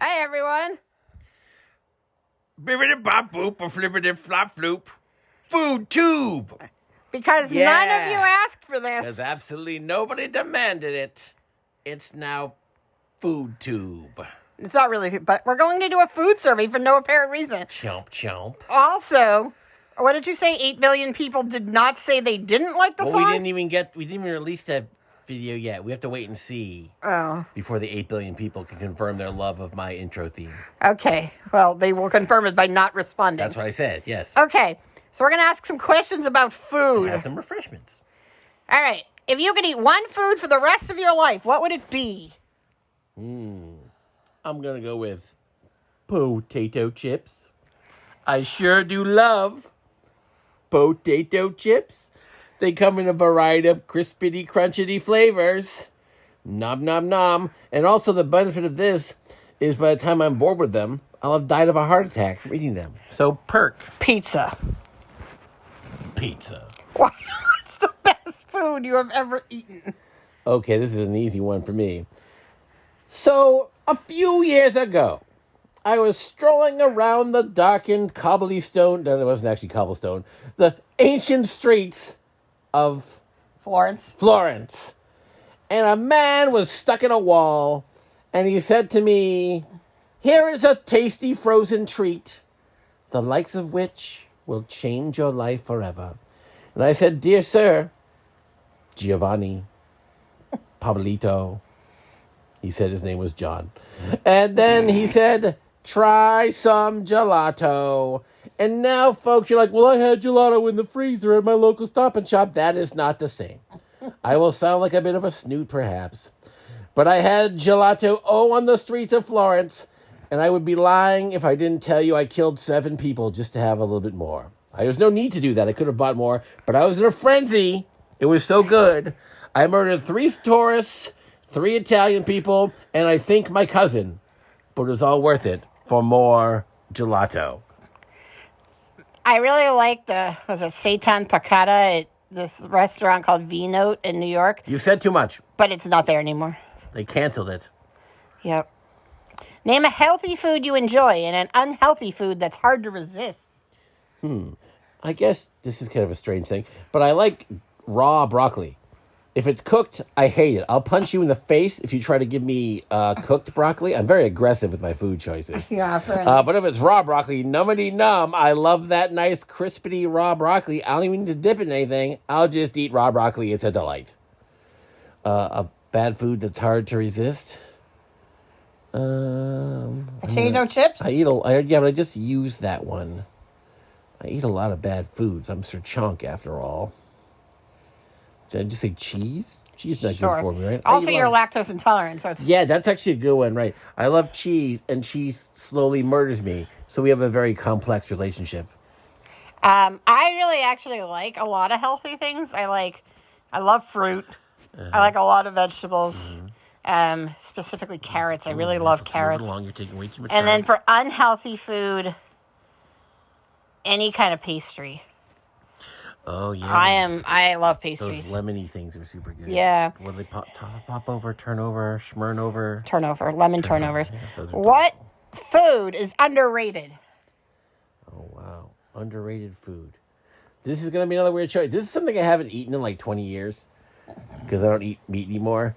Hi, everyone. Bibbidi bop boop, a flippity flop floop. FoodTube. Because none of you asked for this. Because absolutely nobody demanded it. It's now FoodTube. It's not really, but we're going to do a food survey for no apparent reason. Chomp, chomp. Also, what did you say? 8 billion people did not say they didn't like the song? We didn't even release that video yet. We have to wait and see. Oh. Before the 8 billion people can confirm their love of my intro theme. Okay. Well, they will confirm it by not responding. That's what I said, yes. Okay. So we're going to ask some questions about food. And have some refreshments. All right. If you could eat one food for the rest of your life, what would it be? I'm going to go with potato chips. I sure do love potato chips. They come in a variety of crispity, crunchity flavors. Nom, nom, nom. And also the benefit of this is by the time I'm bored with them, I'll have died of a heart attack from eating them. So perk. Pizza. Pizza. What's the best food you have ever eaten? Okay, this is an easy one for me. So, a few years ago, I was strolling around the darkened cobblestone, no, it wasn't actually cobblestone, the ancient streets of Florence. And a man was stuck in a wall, and he said to me, "Here is a tasty frozen treat, the likes of which will change your life forever." And I said, "Dear sir, Giovanni, Pablito," he said his name was John. And then he said, "Try some gelato." And now, folks, you're like, "Well, I had gelato in the freezer at my local Stop and Shop." That is not the same. I will sound like a bit of a snoot, perhaps. But I had gelato, on the streets of Florence. And I would be lying if I didn't tell you I killed 7 people just to have a little bit more. There's no need to do that. I could have bought more. But I was in a frenzy. It was so good. I murdered 3 tourists, 3 Italian people, and I think my cousin. But it was all worth it for more gelato. I really like Seitan Piccata at this restaurant called V-Note in New York. You said too much. But it's not there anymore. They canceled it. Yep. Name a healthy food you enjoy and an unhealthy food that's hard to resist. I guess this is kind of a strange thing, but I like raw broccoli. If it's cooked, I hate it. I'll punch you in the face if you try to give me cooked broccoli. I'm very aggressive with my food choices. Yeah, fair enough. But if it's raw broccoli, nummity num, I love that nice crispity raw broccoli. I don't even need to dip it in anything. I'll just eat raw broccoli. It's a delight. A bad food that's hard to resist. Potato chips? But I just used that one. I eat a lot of bad foods. I'm Sir Chonk, after all. Did I just say cheese? Cheese is not good for me, right? Also, you're lactose intolerant, so it's... Yeah, that's actually a good one, right? I love cheese, and cheese slowly murders me. So we have a very complex relationship. I really actually like a lot of healthy things. I love fruit. I like a lot of vegetables. Specifically carrots. I really love carrots. You're taking way too much and time. then for unhealthy food, any kind of pastry. Oh, yeah. I love pastries. Those lemony things are super good. Yeah. What do they pop over, turn over, schmurn over? Lemon turnovers. Yeah, what food is underrated? Oh, wow. Underrated food. This is going to be another weird choice. This is something I haven't eaten in like 20 years because I don't eat meat anymore.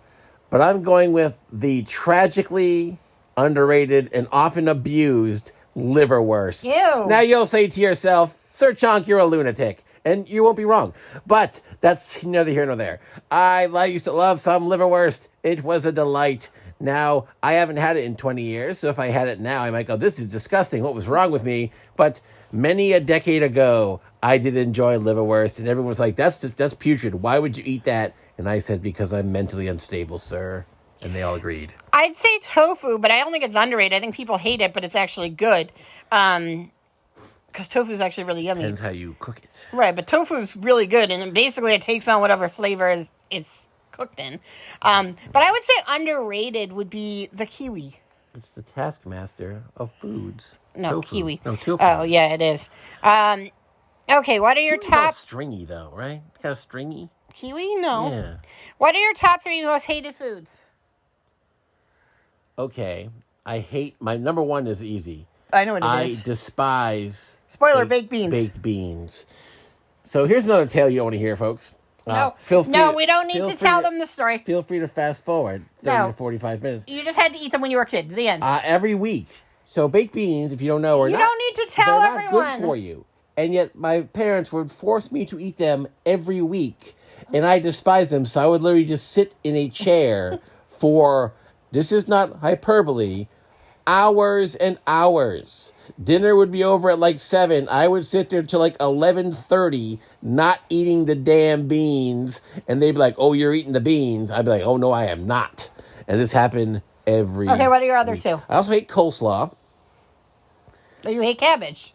But I'm going with the tragically underrated and often abused liverwurst. Ew. Now you'll say to yourself, "Sir Chonk, you're a lunatic." And you won't be wrong. But that's neither here nor there. I used to love some liverwurst. It was a delight. Now, I haven't had it in 20 years, so if I had it now, I might go, "This is disgusting. What was wrong with me?" But many a decade ago, I did enjoy liverwurst, and everyone was like, that's putrid. Why would you eat that? And I said, "Because I'm mentally unstable, sir." And they all agreed. I'd say tofu, but I don't think it's underrated. I think people hate it, but it's actually good. Because tofu is actually really yummy. Depends how you cook it. Right, but tofu is really good, and basically it takes on whatever flavor it's cooked in. But I would say underrated would be the kiwi. It's the taskmaster of foods. No, tofu. kiwi. No, tofu. Oh, yeah, it is. Okay, what are your Kiwi's top... all stringy, though, right? It's kind of stringy. Kiwi? No. Yeah. What are your top 3 most hated foods? Okay. I hate, my number one is easy. I know what it is. I despise... Spoiler, baked beans. Baked beans. So here's another tale you don't want to hear, folks. No, we don't need to tell them the story. Feel free to fast forward 30 to 45 minutes. You just had to eat them when you were a kid. The end. Every week. So baked beans, if you don't know, you don't need to tell everyone. They're not good for you. And yet my parents would force me to eat them every week. And I despise them, so I would literally just sit in a chair for, this is not hyperbole, hours and hours. Dinner would be over at like 7. I would sit there till like 11:30, not eating the damn beans. And they'd be like, oh, you're eating the beans. I'd be like, oh, no, I am not. And this happened every Okay, what are your other two? I also hate coleslaw. You hate cabbage.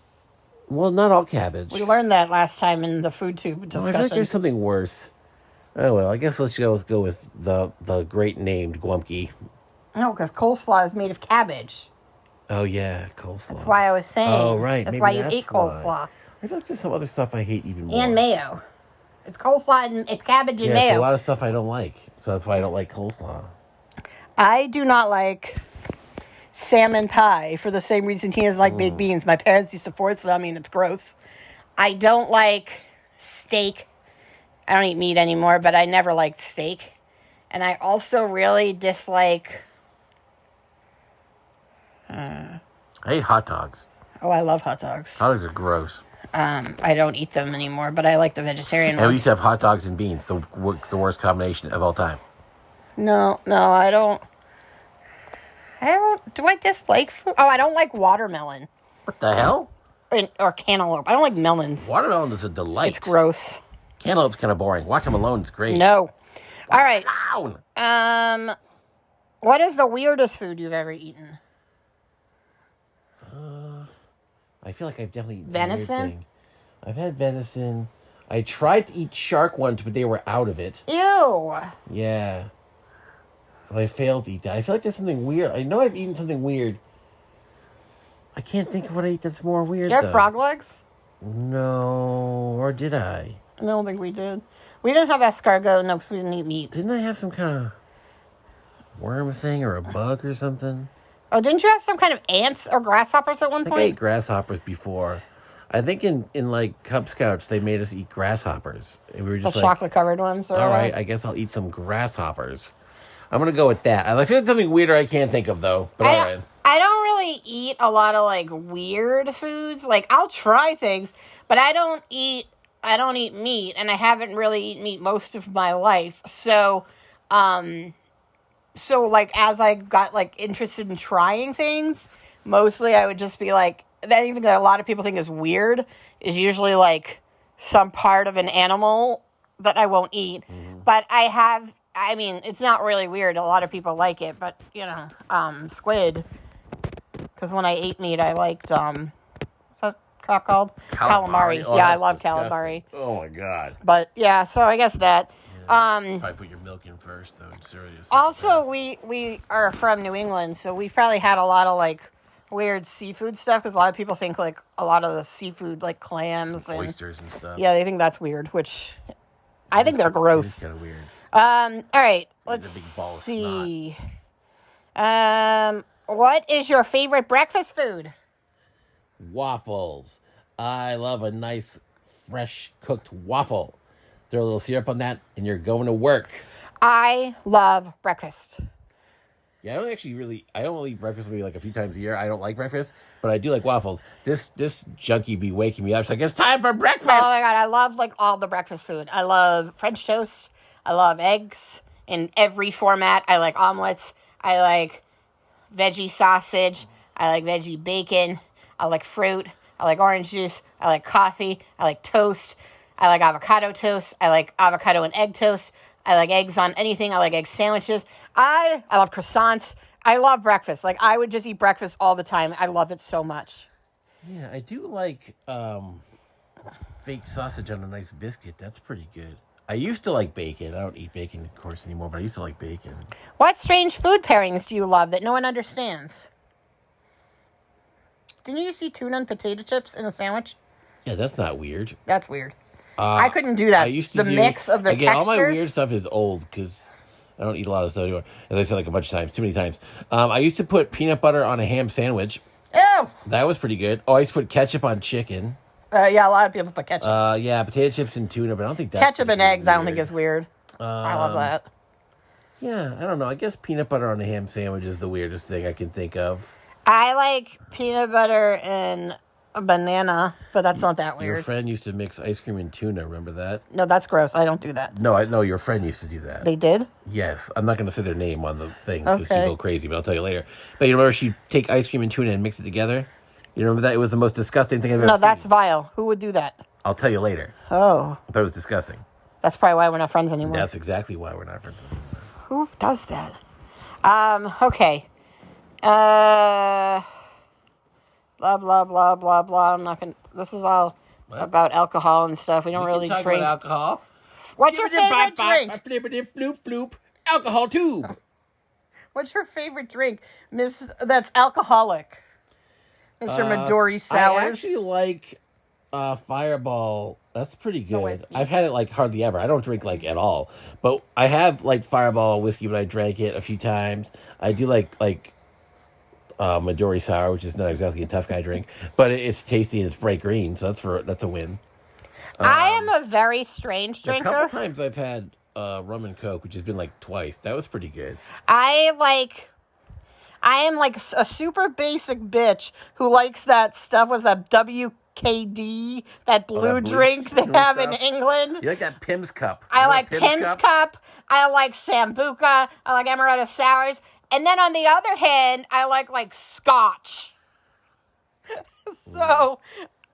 Well, not all cabbage. We learned that last time in the FoodTube discussion. I feel like there's something worse. Oh, well, I guess let's go with the great named Glumke. No, because coleslaw is made of cabbage. Oh, yeah, coleslaw. That's why I was saying. Oh, right. That's why you ate coleslaw. I feel like there's some other stuff I hate even more. And mayo. It's coleslaw and it's cabbage and mayo. It's a lot of stuff I don't like. So that's why I don't like coleslaw. I do not like salmon pie for the same reason he doesn't like baked beans. My parents used to force it on me and it's gross. I don't like steak. I don't eat meat anymore, but I never liked steak. And I also really dislike... I hate hot dogs. Oh, I love hot dogs. Hot dogs are gross. I don't eat them anymore, but I like the vegetarian ones. And we used to have hot dogs and beans, the worst combination of all time. No, I don't. Do I dislike food? Oh, I don't like watermelon. What the hell? Or cantaloupe. I don't like melons. Watermelon is a delight. It's gross. Cantaloupe's kind of boring. Watermelon's great. No. All right. Down. What is the weirdest food you've ever eaten? I feel like I've definitely eaten venison. I've had venison. I tried to eat shark once, but they were out of it. Ew. Yeah. But I failed to eat that. I feel like there's something weird. I know I've eaten something weird. I can't think of what I ate that's more weird, Did you have frog legs? No. Or did I? I don't think we did. We didn't have escargot. No, because we didn't eat meat. Didn't I have some kind of worm thing or a bug or something? Oh, didn't you have some kind of ants or grasshoppers at one point? I ate grasshoppers before. I think in like Cub Scouts, they made us eat grasshoppers. And we were just the chocolate-covered ones? All right, I guess I'll eat some grasshoppers. I'm going to go with that. I feel like something weirder I can't think of, though. But all right. I don't really eat a lot of, like, weird foods. Like, I'll try things, but I don't eat meat, and I haven't really eaten meat most of my life. So, like, as I got, like, interested in trying things, mostly I would just be like, anything that a lot of people think is weird is usually, like, some part of an animal that I won't eat. Mm-hmm. But it's not really weird. A lot of people like it, but, squid. Because when I ate meat, I liked, what's that crap called? Calamari. Oh, yeah, I love disgusting. calamari. Oh, my God. But, yeah, so I guess that. Probably put your milk in first, though. Seriously. Also, we are from New England, so we've probably had a lot of, like, weird seafood stuff, because a lot of people think, like, a lot of the seafood, like clams and oysters and stuff. Yeah, they think that's weird, which I think they're gross. It's kind of weird. All right, let's see. What is your favorite breakfast food? Waffles. I love a nice, fresh cooked waffle. Throw a little syrup on that, and you're going to work. I love breakfast. Yeah, I don't eat breakfast maybe like a few times a year. I don't like breakfast, but I do like waffles. This junkie be waking me up. It's like, it's time for breakfast. Oh my God, I love like all the breakfast food. I love French toast. I love eggs in every format. I like omelets. I like veggie sausage. I like veggie bacon. I like fruit. I like orange juice. I like coffee. I like toast. I like avocado toast. I like avocado and egg toast. I like eggs on anything. I like egg sandwiches. I love croissants. I love breakfast. Like, I would just eat breakfast all the time. I love it so much. Yeah, I do like fake sausage on a nice biscuit. That's pretty good. I used to like bacon. I don't eat bacon, of course, anymore, but I used to like bacon. What strange food pairings do you love that no one understands? Didn't you see tuna and potato chips in a sandwich? Yeah, that's not weird. That's weird. I couldn't do that. Mix of the again, textures. all my weird stuff is old, because I don't eat a lot of stuff anymore. As I said like a bunch of times, too many times. I used to put peanut butter on a ham sandwich. Ew! That was pretty good. Oh, I used to put ketchup on chicken. Yeah, a lot of people put ketchup. Yeah, potato chips and tuna, but I don't think that's Ketchup and eggs, weird. I don't think is weird. I love that. Yeah, I don't know. I guess peanut butter on a ham sandwich is the weirdest thing I can think of. I like peanut butter and a banana, but that's not that weird. Your friend used to mix ice cream and tuna. Remember that? No, that's gross. I don't do that. No, I know your friend used to do that. They did? Yes, I'm not going to say their name on the thing because Okay. she'd go crazy, but I'll tell you later. But you remember she'd take ice cream and tuna and mix it together? You remember that? It was the most disgusting thing I've ever seen. No, that's vile. Who would do that? I'll tell you later. Oh, But it was disgusting. that's probably why we're not friends anymore. That's exactly why we're not friends. Who does that? Okay. Blah, blah, blah, blah, blah. I'm not gonna... This is all about alcohol and stuff. We don't really talk drink. about alcohol. What's your favorite drink? Floop, floop. Alcohol tube. What's your favorite drink, Miss? That's alcoholic, Mr. Midori Sours. I actually like Fireball. That's pretty good. whiskey. I've had it like hardly ever. I don't drink like at all, but I have like Fireball whiskey when I drank it a few times. I do like Midori Sour, which is not exactly a tough guy drink, but it's tasty and it's bright green, so that's a win. I am a very strange drinker. A couple times I've had rum and coke, which has been like twice. That was pretty good. I am like a super basic bitch who likes that stuff. Was that WKD, that blue drink they have in England? You like that Pim's Cup? I like Pim's Cup. I like Sambuca. I like Amaretto Sours. And then on the other hand, I like Scotch. So,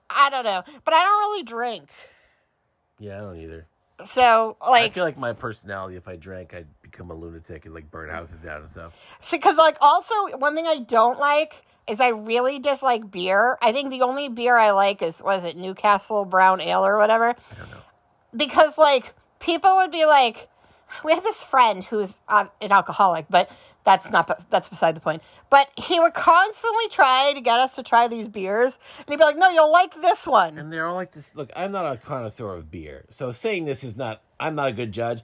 I don't know. But I don't really drink. Yeah, I don't either. So, I feel like my personality, if I drank, I'd become a lunatic and like burn houses down and stuff. See, because also one thing I don't like is I really dislike beer. I think the only beer I like is, was it Newcastle Brown Ale or whatever? I don't know. Because people would be like, we have this friend who's an alcoholic, but that's beside the point. But he would constantly try to get us to try these beers, and he'd be like, no, you'll like this one. And they're all like this. Look, I'm not a connoisseur of beer, so saying this is not. I'm not a good judge.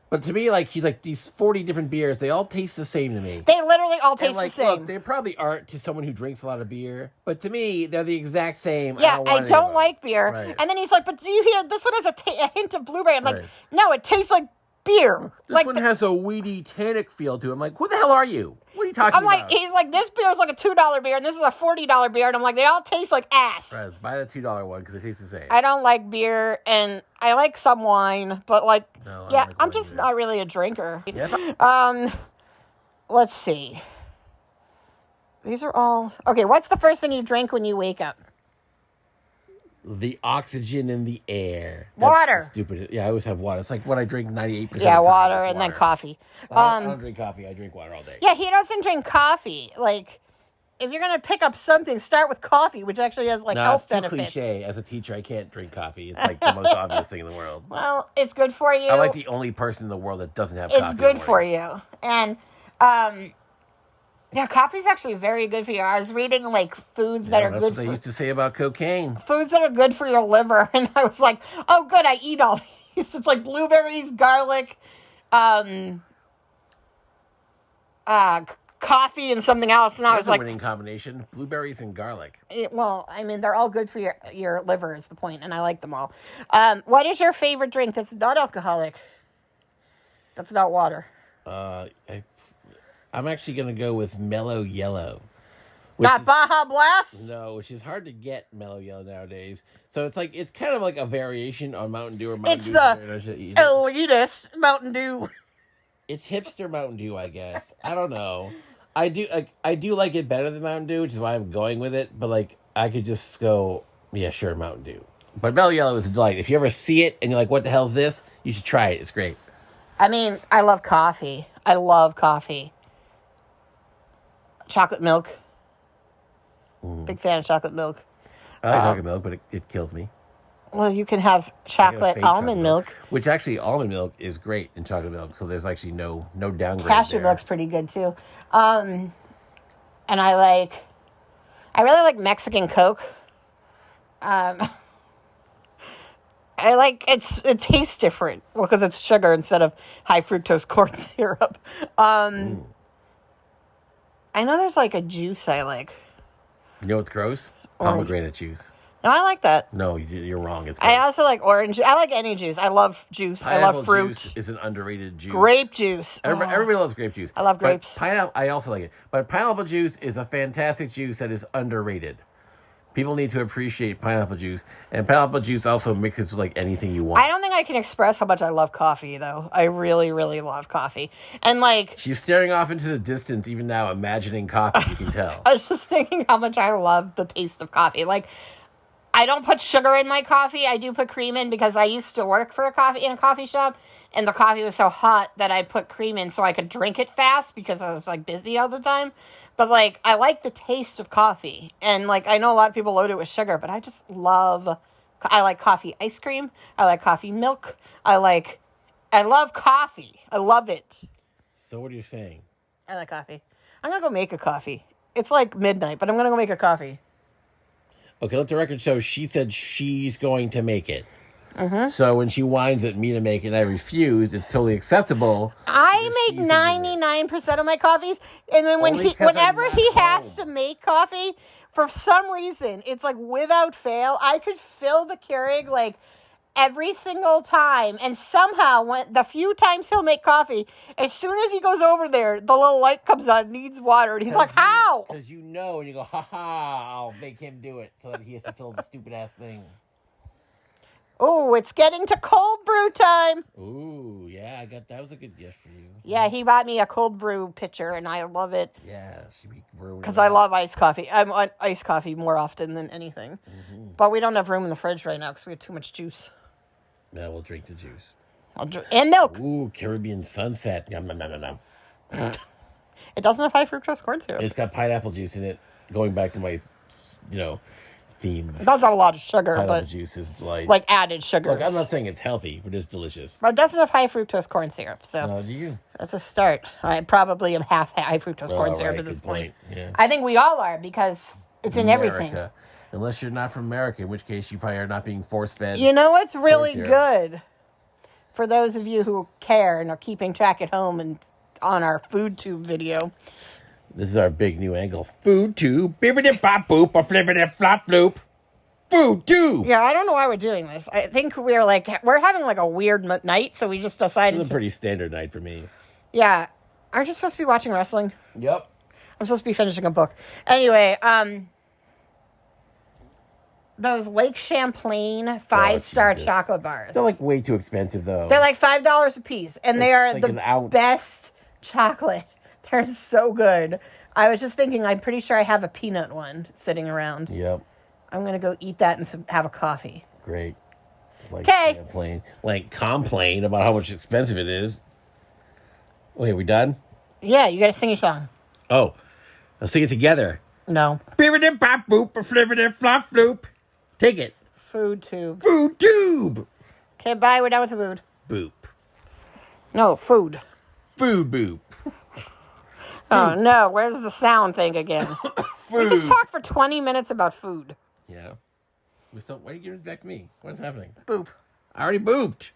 But to me, he's like these 40 different beers. They all taste the same to me. They literally all taste the same. Look, they probably aren't to someone who drinks a lot of beer, but to me, they're the exact same. Yeah, I don't like beer. Right. And then he's like, but do you hear this one has a hint of blueberry? I'm like, Right. no, it tastes like beer. This one has a weedy, tannic feel to it. I'm like, who the hell are you? What are you talking about? He's like, this beer is like a $2 beer, and this is a $40 beer. And I'm like, they all taste like ass. Right, buy the $2 one because it tastes the same. I don't like beer, and I like some wine, but No, yeah, like I'm wine just either. not really a drinker. Yeah. Let's see. These are all... Okay, what's the first thing you drink when you wake up? The oxygen in the air. Water. Stupid. Yeah, I always have water. It's like what I drink 98%. Yeah, of the time water is and then coffee. I don't drink coffee. I drink water all day. Yeah, he doesn't drink coffee. If you're going to pick up something, start with coffee, which actually has, health it's too benefits. cliche. As a teacher, I can't drink coffee. It's like the most obvious thing in the world. Well, it's good for you. I'm like the only person in the world that doesn't have coffee. It's in the good for morning. you. And, yeah, coffee's actually very good for you. I was reading, foods that are that's good what they for... used to say about cocaine. Foods that are good for your liver. And I was like, oh, good, I eat all these. It's like blueberries, garlic, coffee, and something else. And I was That's a like... winning combination. Blueberries and garlic. they're all good for your liver is the point, and I like them all. What is your favorite drink that's not alcoholic? That's not water. I'm actually going to go with Mellow Yellow. Not Baja Blast? No, which is hard to get Mellow Yellow nowadays. So it's kind of like a variation on Mountain Dew or Mountain Dew. It's the elitist Mountain Dew. It's hipster Mountain Dew, I guess. I don't know. I do like it better than Mountain Dew, which is why I'm going with it. But I could just go, yeah, sure, Mountain Dew. But Mellow Yellow is a delight. If you ever see it and you're like, what the hell's this? You should try it. It's great. I mean, I love coffee. I love coffee. Chocolate milk. Big fan of chocolate milk. I like chocolate milk, but it kills me. Well, you can have chocolate almond milk. Which actually, almond milk is great in chocolate milk, so there's actually no downgrade Cashew there. milk's pretty good, too. And I really like Mexican Coke. I like it tastes different because it's sugar instead of high fructose corn syrup. I know there's like a juice I like. You know what's gross? Orange. Pomegranate juice. No, I like that. No, you're wrong. It's gross. I also like orange. I like any juice. I love juice. Pineapple I love fruit. juice is an underrated juice. Grape juice. Everybody loves grape juice. I love grapes. But pineapple, I also like it. But pineapple juice is a fantastic juice that is underrated. People need to appreciate pineapple juice. And pineapple juice also mixes with like anything you want. I don't think I can express how much I love coffee, though. I really, really love coffee. And like... She's staring off into the distance even now, imagining coffee, you can tell. I was just thinking how much I love the taste of coffee. Like, I don't put sugar in my coffee. I do put cream in because I used to work in a coffee shop. And the coffee was so hot that I put cream in so I could drink it fast because I was like busy all the time. But, like, I like the taste of coffee. And, like, I know a lot of people load it with sugar, but I just love... I like coffee ice cream. I like coffee milk. I love coffee. I love it. So what are you saying? I like coffee. I'm going to go make a coffee. It's, like, midnight, but I'm going to go make a coffee. Okay, let the record show she said she's going to make it. Mm-hmm. So when she whines at me to make it and I refuse, it's totally acceptable. I make 99% of my coffees, and then whenever he has to make coffee, for some reason, it's like without fail, I could fill the Keurig like every single time, and somehow when the few times he'll make coffee, as soon as he goes over there, the little light comes on, needs water, and he's like, how? Because you know, and you go, I'll make him do it so that he has to fill the stupid ass thing. Oh, it's getting to cold brew time. Ooh, yeah, that was a good gift for you. Yeah, he bought me a cold brew pitcher, and I love it. Yeah, she be brewing. Because I love iced coffee. I'm on iced coffee more often than anything. Mm-hmm. But we don't have room in the fridge right now because we have too much juice. Yeah, we'll drink the juice. And milk. Ooh, Caribbean sunset. Yum, nom, nom, nom, nom. It doesn't have high fructose corn syrup. It's got pineapple juice in it. Going back to my, theme. It does have a lot of sugar, Pineapple but juice is like added sugar. Look, I'm not saying it's healthy, but it's delicious. But it doesn't have high fructose corn syrup, so do you? That's a start. I probably am half high fructose corn syrup at this point. Yeah. I think we all are because it's in everything. Unless you're not from America, in which case you probably are not being force-fed. You know what's really good? For those of you who care and are keeping track at home and on our FoodTube video. This is our big new angle. FoodTube. Bibbidi-bop-boop, a flippity-flop-floop. FoodTube. Yeah, I don't know why we're doing this. I think we're having like a weird night, so we just decided It's a pretty standard night for me. Yeah. Aren't you supposed to be watching wrestling? Yep. I'm supposed to be finishing a book. Anyway, those Lake Champlain 5-star chocolate bars. They're like way too expensive though. They're like $5 a piece, and they are like the best chocolate. They're so good. I was just thinking, I'm pretty sure I have a peanut one sitting around. Yep. I'm going to go eat that and have a coffee. Great. Okay. Complain about how much expensive it is. Wait, are we done? Yeah, you got to sing your song. Oh, let's sing it together. No. Bibbidi-bop-boop, a flippity-flop-floop. Take it. FoodTube. FoodTube. Okay, bye. We're done with the food. Boop. No, food. Food boop. Oh, no. Where's the sound thing again? Food. We just talked for 20 minutes about food. Yeah. Why are you giving it back to me? What's happening? Boop. I already booped.